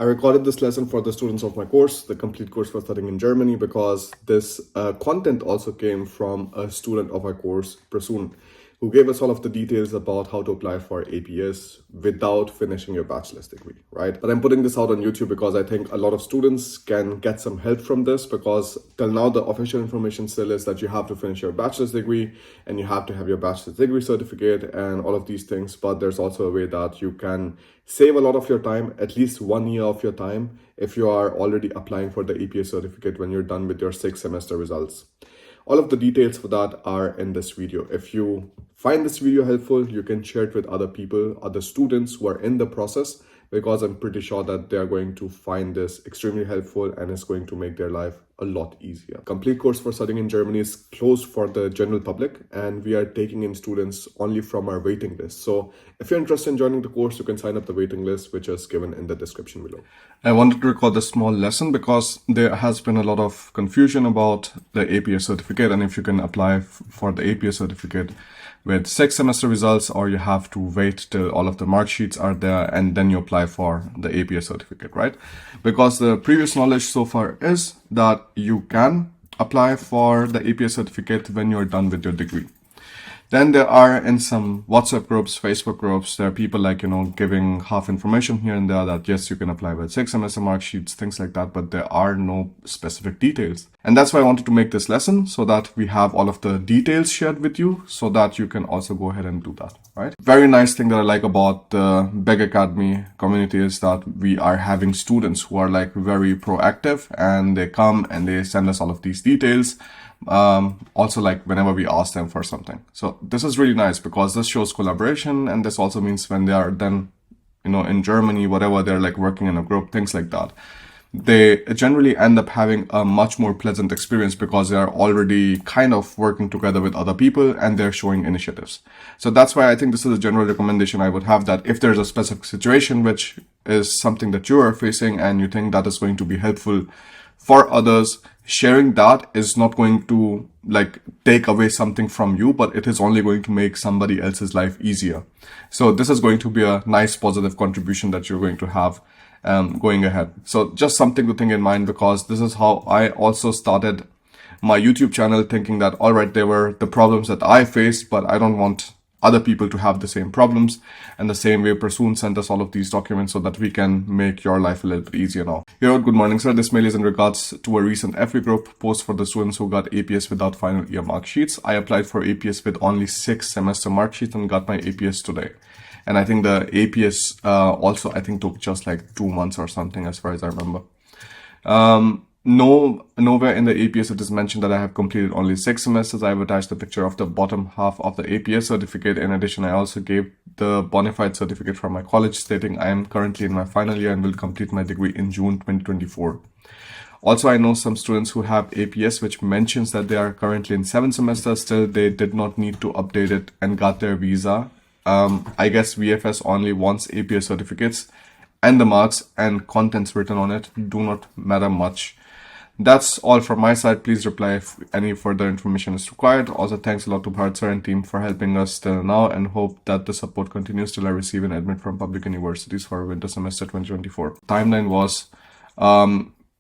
I recorded this lesson for the students of my course, the complete course for studying in Germany, because this content also came from a student of our course, Prasoon, who gave us all of the details about how to apply for APS without finishing your bachelor's degree, right? But I'm putting this out on YouTube because I think a lot of students can get some help from this, because till now the official information still is that you have to finish your bachelor's degree and you have to have your bachelor's degree certificate and all of these things. But there's also a way that you can save a lot of your time, at least 1 year of your time, if you are already applying for the APS certificate when you're done with your 6th semester results. All of the details for that are in this video. If you find this video helpful, you can share it with other people, other students who are in the process, because I'm pretty sure that they're going to find this extremely helpful and it's going to make their life a lot easier. Complete course for studying in Germany is closed for the general public, and we are taking in students only from our waiting list. So if you're interested in joining the course, you can sign up the waiting list, which is given in the description below. I wanted to record this small lesson because there has been a lot of confusion about the APS certificate and if you can apply for the APS certificate with 6th semester results, or you have to wait till all of the mark sheets are there and then you apply for the APS certificate, right? Because the previous knowledge so far is that you can apply for the APS certificate when you're done with your degree. Then there are in some WhatsApp groups, Facebook groups, there are people like, giving half information here and there that yes, you can apply with 6th semester mark sheets, things like that, but there are no specific details. And that's why I wanted to make this lesson, so that we have all of the details shared with you, so that you can also go ahead and do that, right? Very nice thing that I like about the Beg Academy community is that we are having students who are like very proactive, and they come and they send us all of these details. Also like whenever we ask them for something. So this is really nice because this shows collaboration, and this also means when they are then, in Germany, whatever, they're like working in a group, things like that, they generally end up having a much more pleasant experience because they are already kind of working together with other people and they're showing initiatives. So that's why I think this is a general recommendation I would have, that if there's a specific situation which is something that you are facing and you think that is going to be helpful for others, sharing that is not going to like take away something from you, but it is only going to make somebody else's life easier. So this is going to be a nice positive contribution that you're going to have going ahead. So just something to think in mind, because this is how I also started my YouTube channel, thinking that, all right, there were the problems that I faced, but I don't want other people to have the same problems. And the same way, Prasoon sent us all of these documents so that we can make your life a little bit easier now. Here, good morning, sir. This mail is in regards to a recent FA group post for the students who got APS without final year mark sheets. I applied for APS with only 6th semester mark sheets and got my APS today. And I think the APS also, I think, took just like 2 months or something, as far as I remember. Nowhere in the APS it is mentioned that I have completed only 6 semesters. I have attached the picture of the bottom half of the APS certificate. In addition, I also gave the bona fide certificate from my college stating I am currently in my final year and will complete my degree in June 2024. Also, I know some students who have APS which mentions that they are currently in 7th semester. Still, they did not need to update it and got their visa. I guess VFS only wants APS certificates, and the marks and contents written on it do not matter much. That's all from my side. Please reply if any further information is required. Also, thanks a lot to Bharat sir and team for helping us till now, and hope that the support continues till I receive an admit from public universities for winter semester 2024. Timeline was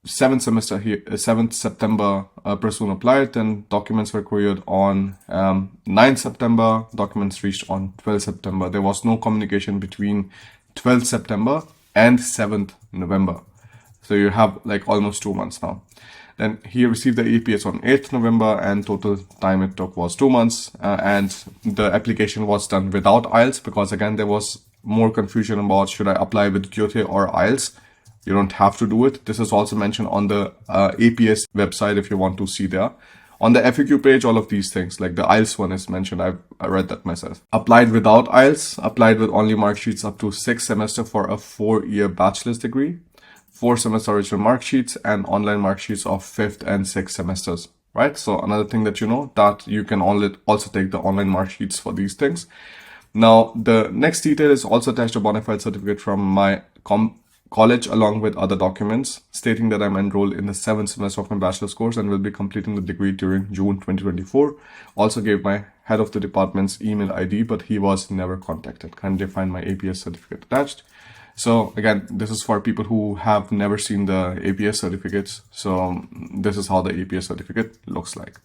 7th September, Prasoon applied, and documents were couriered on 9th September. Documents reached on 12th September. There was no communication between 12th September and 7th November. So you have like almost 2 months now. Then he received the APS on 8th November, and total time it took was 2 months. And the application was done without IELTS, because again, there was more confusion about should I apply with Goethe or IELTS. You don't have to do it. This is also mentioned on the APS website if you want to see there. On the FAQ page, all of these things, like the IELTS one is mentioned. I read that myself. Applied without IELTS, applied with only mark sheets up to 6th semester for a 4-year bachelor's degree, 4 semester original mark sheets, and online mark sheets of 5th and 6th semesters, right? So another thing that that you can also take the online mark sheets for these things. Now, the next detail is also attached a bona fide certificate from my college along with other documents stating that I'm enrolled in the 7th semester of my bachelor's course and will be completing the degree during June 2024. Also gave my head of the department's email ID, but he was never contacted. Kindly find my APS certificate attached. So again, this is for people who have never seen the APS certificates. So this is how the APS certificate looks like.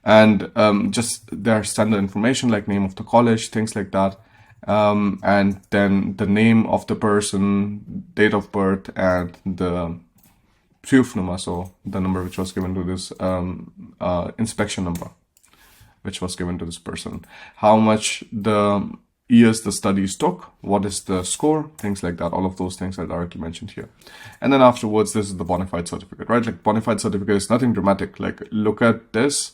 And just their standard information like name of the college, things like that. And then the name of the person, date of birth, and the number, so the number which was given to this inspection number, which was given to this person, how much the years the studies took, what is the score, things like that. All of those things are directly mentioned here. And then afterwards, this is the bona fide certificate, right? Like bona fide certificate is nothing dramatic. Like look at this.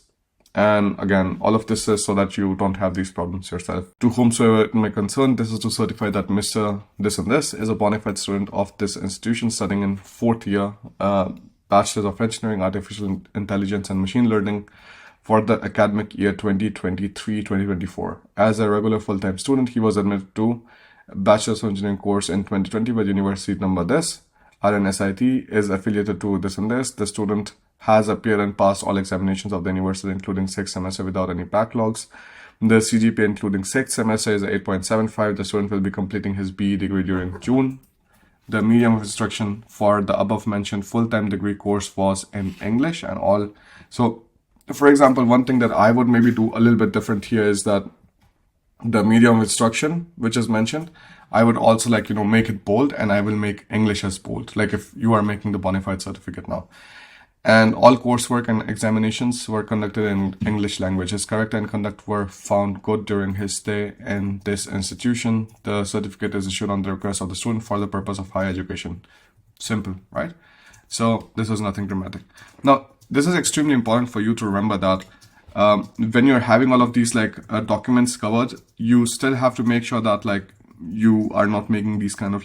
And again, all of this is so that you don't have these problems yourself. To whomsoever it may concern, this is to certify that Mr. This and this is a bona fide student of this institution studying in 4th year, Bachelors of Engineering, Artificial Intelligence and Machine Learning for the academic year 2023-2024. As a regular full-time student, he was admitted to Bachelors of Engineering course in 2020 by university number this. RNSIT is affiliated to this and this. The student has appeared and passed all examinations of the university, including 6th semester without any backlogs. The CGPA, including 6th semester, is 8.75. The student will be completing his BE degree during June. The medium of instruction for the above mentioned full-time degree course was in English and all. So, for example, one thing that I would maybe do a little bit different here is that the medium of instruction, which is mentioned, I would also make it bold, and I will make English as bold. Like if you are making the bona fide certificate now. And all coursework and examinations were conducted in English language. His character and conduct were found good during his stay in this institution. The certificate is issued on the request of the student for the purpose of higher education. Simple, right? So this is nothing dramatic. Now, this is extremely important for you to remember that when you're having all of these documents covered, you still have to make sure that you are not making these kind of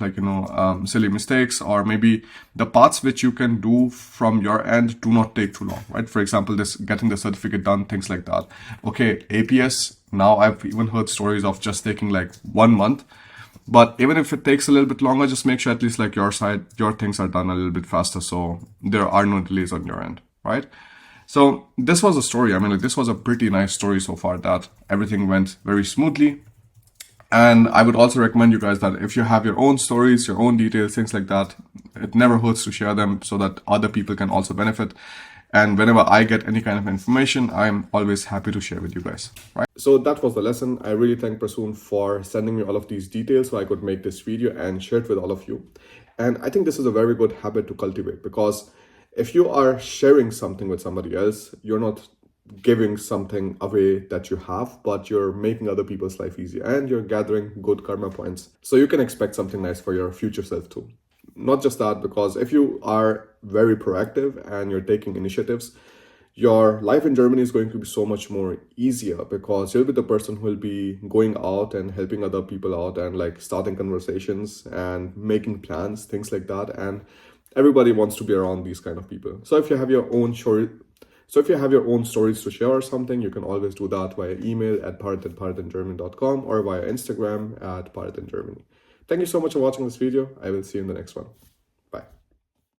silly mistakes, or maybe the parts which you can do from your end do not take too long, right? For example, this getting the certificate done, things like that. Okay, APS, now I've even heard stories of just taking 1 month. But even if it takes a little bit longer, just make sure at least your side, your things are done a little bit faster, so there are no delays on your end, right? So this was a story. I mean, this was a pretty nice story so far, that everything went very smoothly. And I would also recommend you guys that if you have your own stories, your own details, things like that, it never hurts to share them so that other people can also benefit. And whenever I get any kind of information, I'm always happy to share with you guys, right? So that was the lesson. I really thank Prasoon for sending me all of these details so I could make this video and share it with all of you. And I think this is a very good habit to cultivate, because if you are sharing something with somebody else, you're not giving something away that you have, but you're making other people's life easier, and you're gathering good karma points. So you can expect something nice for your future self too. Not just that, because if you are very proactive and you're taking initiatives, your life in Germany is going to be so much more easier, because you'll be the person who will be going out and helping other people out and starting conversations and making plans, things like that. And everybody wants to be around these kind of people. So if you have your own stories to share or something, you can always do that via email at part@partingerman.com or via Instagram at partingermany. Thank you so much for watching this video. I will see you in the next one.